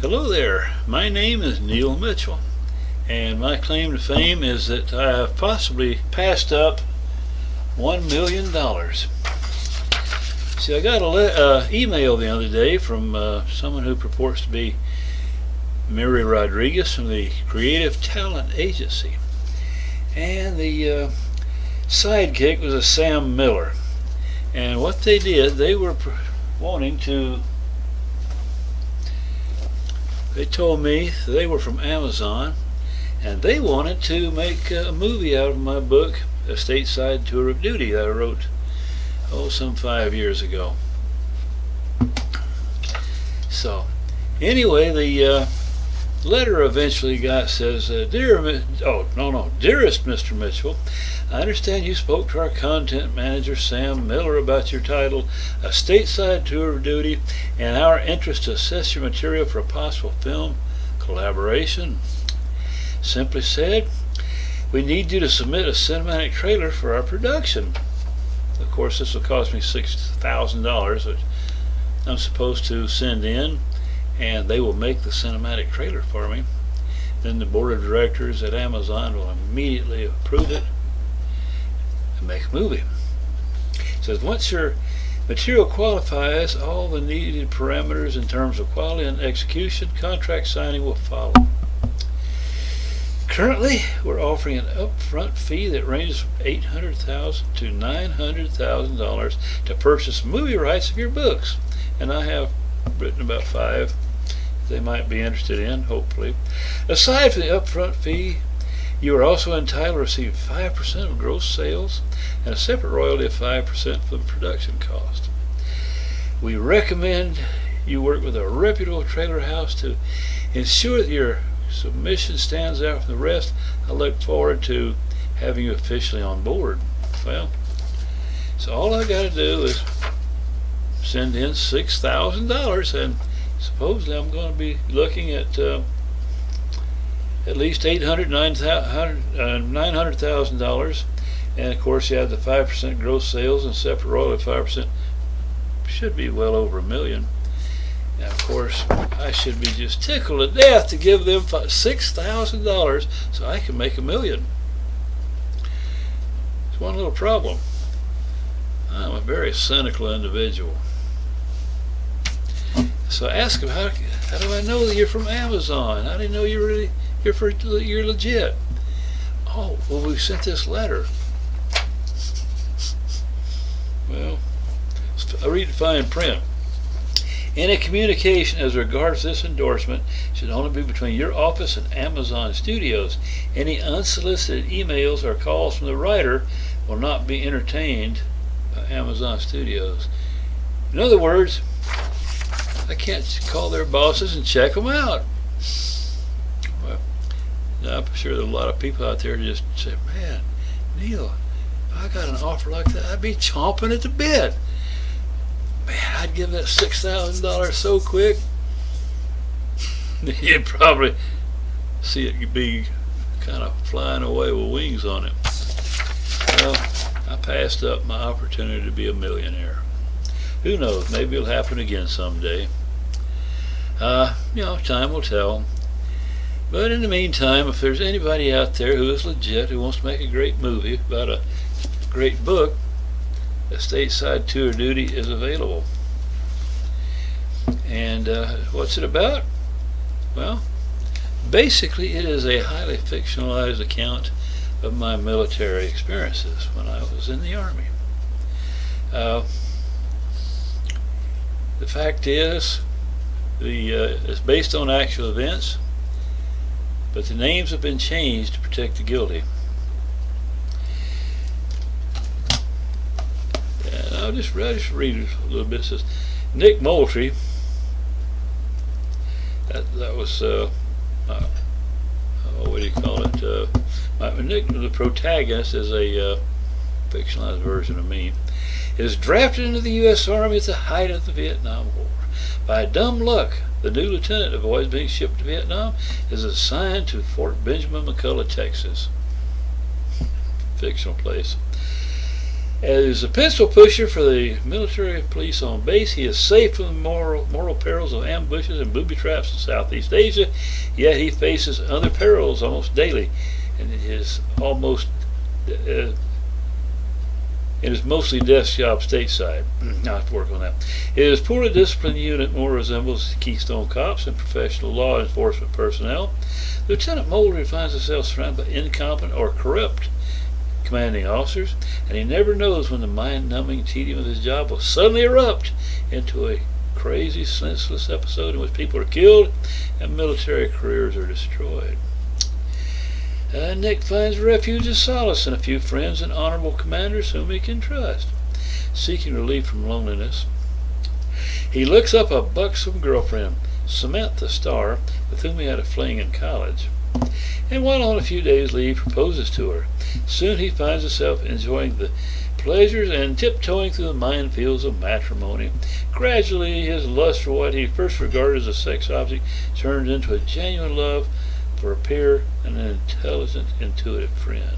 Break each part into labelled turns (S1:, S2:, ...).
S1: Hello there, my name is Neil Mitchell, and my claim to fame is that I have possibly passed up $1 million. See, I got an email the other day from someone who purports to be Mary Rodriguez from the Creative Talent Agency, and the sidekick was a Sam Miller. And what they did, they were wanting to, they told me they were from Amazon and they wanted to make a movie out of my book, A Stateside Tour of Duty, that I wrote, some 5 years ago. So, anyway, the letter eventually says, dearest Mr. Mitchell, I understand you spoke to our content manager Sam Miller about your title, A Stateside Tour of Duty, and our interest to assess your material for a possible film collaboration. Simply said, we need you to submit a cinematic trailer for our production. Of course, this will cost me $6,000, which I'm supposed to send in, and they will make the cinematic trailer for me. Then the board of directors at Amazon will immediately approve it and make a movie. It says, once your material qualifies all the needed parameters in terms of quality and execution, contract signing will follow. Currently, we're offering an upfront fee that ranges from $800,000 to $900,000 to purchase movie rights of your books, and I have written about 5 they might be interested in, hopefully. Aside from the upfront fee, you are also entitled to receive 5% of gross sales and a separate royalty of 5% for the production cost. We recommend you work with a reputable trailer house to ensure that your submission stands out from the rest. I look forward to having you officially on board. Well, so all I got to do is send in $6,000, and supposedly I'm going to be looking at least $900,000, and of course you have the 5% gross sales and separate royalty 5%. Should be well over $1 million. And of course, I should be just tickled to death to give them $6,000 so I can make $1 million. There's one little problem. I'm a very cynical individual. So I asked him, how do I know that you're from Amazon? How do you know you're legit? Oh, well, we sent this letter. Well, I read the fine print. Any communication as regards this endorsement should only be between your office and Amazon Studios. Any unsolicited emails or calls from the writer will not be entertained by Amazon Studios. In other words, I can't call their bosses and check them out. Well, I'm sure there are a lot of people out there who just say, man, Neil, if I got an offer like that, I'd be chomping at the bit. Man, I'd give that $6,000 so quick. You'd probably see it be kind of flying away with wings on it. Well, I passed up my opportunity to be a millionaire. Who knows? Maybe it'll happen again someday. Time will tell. But in the meantime, if there's anybody out there who is legit, who wants to make a great movie about a great book, A Stateside Tour of Duty is available. And what's it about? Well, basically it is a highly fictionalized account of my military experiences when I was in the Army. The fact is, it's based on actual events, but the names have been changed to protect the guilty. And I'll just read a little bit. It says, Nick Moultrie, that was, what do you call it? Nick, the protagonist, is a fictionalized version of me, is drafted into the U.S. Army at the height of the Vietnam War. By dumb luck, the new lieutenant avoids being shipped to Vietnam, is assigned to Fort Benjamin McCullough, Texas. Fictional place. As a pistol pusher for the military police on base, he is safe from the moral perils of ambushes and booby traps in Southeast Asia, yet he faces other perils almost daily, and it is mostly desk job stateside. I have to work on that. His poorly disciplined unit more resembles the Keystone Cops and professional law enforcement personnel. Lieutenant Mulder finds himself surrounded by incompetent or corrupt commanding officers, and he never knows when the mind-numbing tedium of his job will suddenly erupt into a crazy, senseless episode in which people are killed and military careers are destroyed. Nick finds refuge and solace in a few friends and honorable commanders whom he can trust. Seeking relief from loneliness, he looks up a buxom girlfriend, Samantha Starr, with whom he had a fling in college, and while on a few days' leave proposes to her. Soon he finds himself enjoying the pleasures and tiptoeing through the minefields of matrimony. Gradually, his lust for what he first regarded as a sex object turns into a genuine love for a peer and an intelligent, intuitive friend.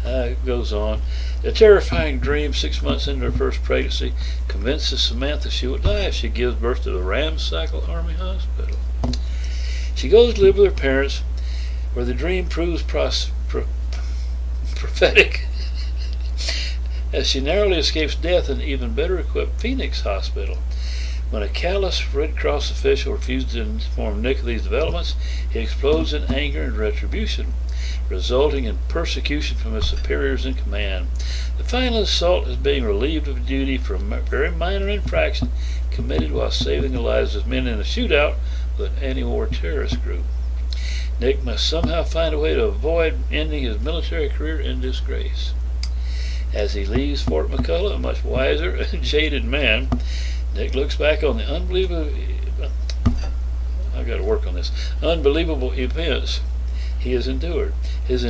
S1: It goes on. A terrifying dream 6 months into her first pregnancy convinces Samantha she will die if she gives birth to the Ramshackle Army Hospital. She goes to live with her parents, where the dream proves prophetic, as she narrowly escapes death in the even better equipped Phoenix Hospital. When a callous Red Cross official refuses to inform Nick of these developments, he explodes in anger and retribution, resulting in persecution from his superiors in command. The final assault is being relieved of duty for a very minor infraction committed while saving the lives of men in a shootout with an anti-war terrorist group. Nick must somehow find a way to avoid ending his military career in disgrace. As he leaves Fort McCullough, a much wiser and jaded man, Nick looks back on the unbelievable events he has endured. His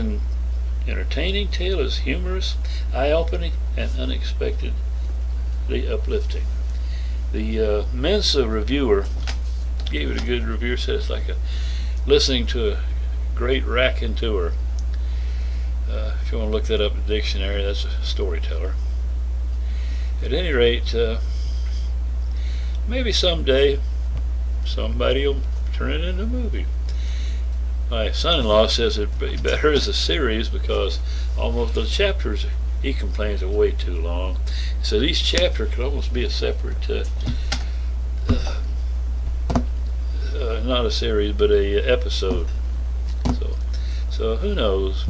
S1: entertaining tale is humorous, eye-opening, and unexpectedly uplifting. The Mensa reviewer gave it a good review, said it's like listening to a great raconteur. If you want to look that up in the dictionary, that's a storyteller. At any rate, maybe someday somebody will turn it into a movie. My son-in-law says it'd be better as a series because almost the chapters, he complains, are way too long. So each chapter could almost be a separate, not a series, but a episode. So who knows?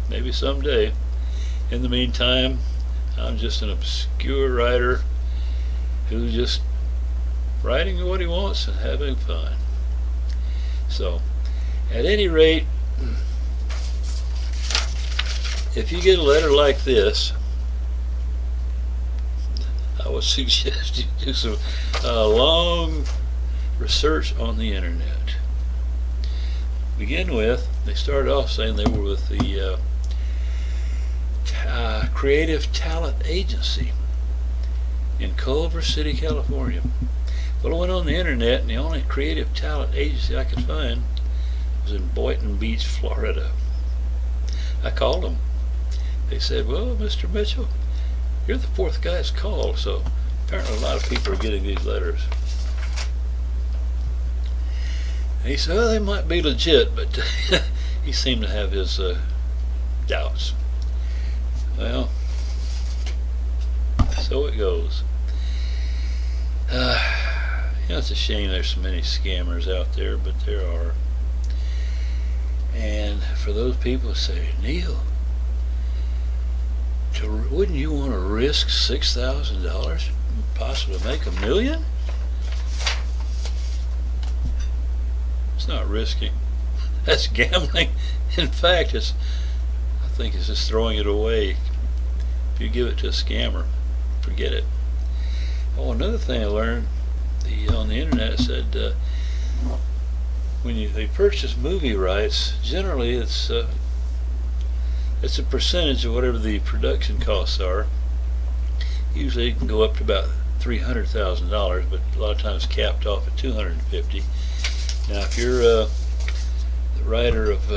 S1: Maybe someday. In the meantime, I'm just an obscure writer who's just writing what he wants and having fun. So, at any rate, if you get a letter like this, I would suggest you do some long research on the internet. Begin with, they started off saying they were with the Creative Talent Agency in Culver City, California. Well, I went on the internet, and the only creative talent agency I could find was in Boynton Beach, Florida. I called them. They said, well, Mr. Mitchell, you're the fourth guy that's called, so apparently a lot of people are getting these letters. And he said, well, they might be legit, but he seemed to have his doubts. Well, so it goes. It's a shame there's so many scammers out there, but there are. And for those people who say, Neil, wouldn't you want to risk $6,000, possibly make $1 million? It's not risking. That's gambling. In fact, I think it's just throwing it away. If you give it to a scammer, forget it. Oh, another thing I learned on the internet said when they purchase movie rights, generally it's a percentage of whatever the production costs are. Usually it can go up to about $300,000, but a lot of times capped off at $250,000. Now, if you're the writer of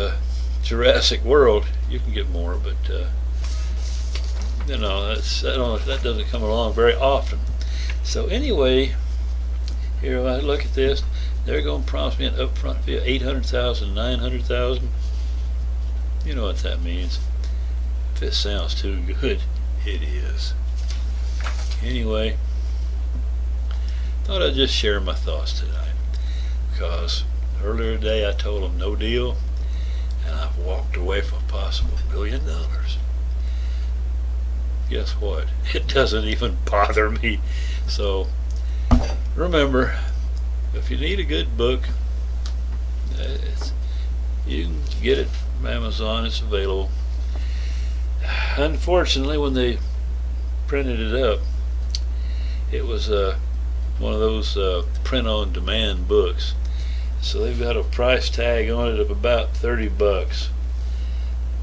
S1: Jurassic World, you can get more, but You know, that doesn't come along very often. So anyway, here I look at this. They're going to promise me an upfront fee of $800,000, $900,000. You know what that means. If it sounds too good, it is. Anyway, thought I'd just share my thoughts tonight, because earlier today I told them no deal, and I've walked away from a possible $1 billion. Guess what? It doesn't even bother me. So remember, if you need a good book, you can get it from Amazon. It's available. Unfortunately, when they printed it up, it was one of those print-on-demand books. So they've got a price tag on it of about $30.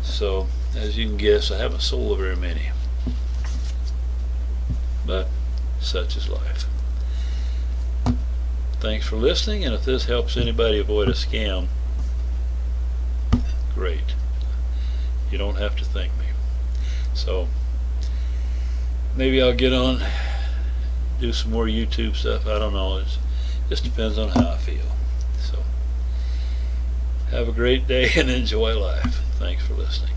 S1: So, as you can guess, I haven't sold very many. But such is life. Thanks for listening, and if this helps anybody avoid a scam, great. You don't have to thank me. So maybe I'll get on, do some more YouTube stuff. I don't know. It just depends on how I feel. So have a great day and enjoy life. Thanks for listening.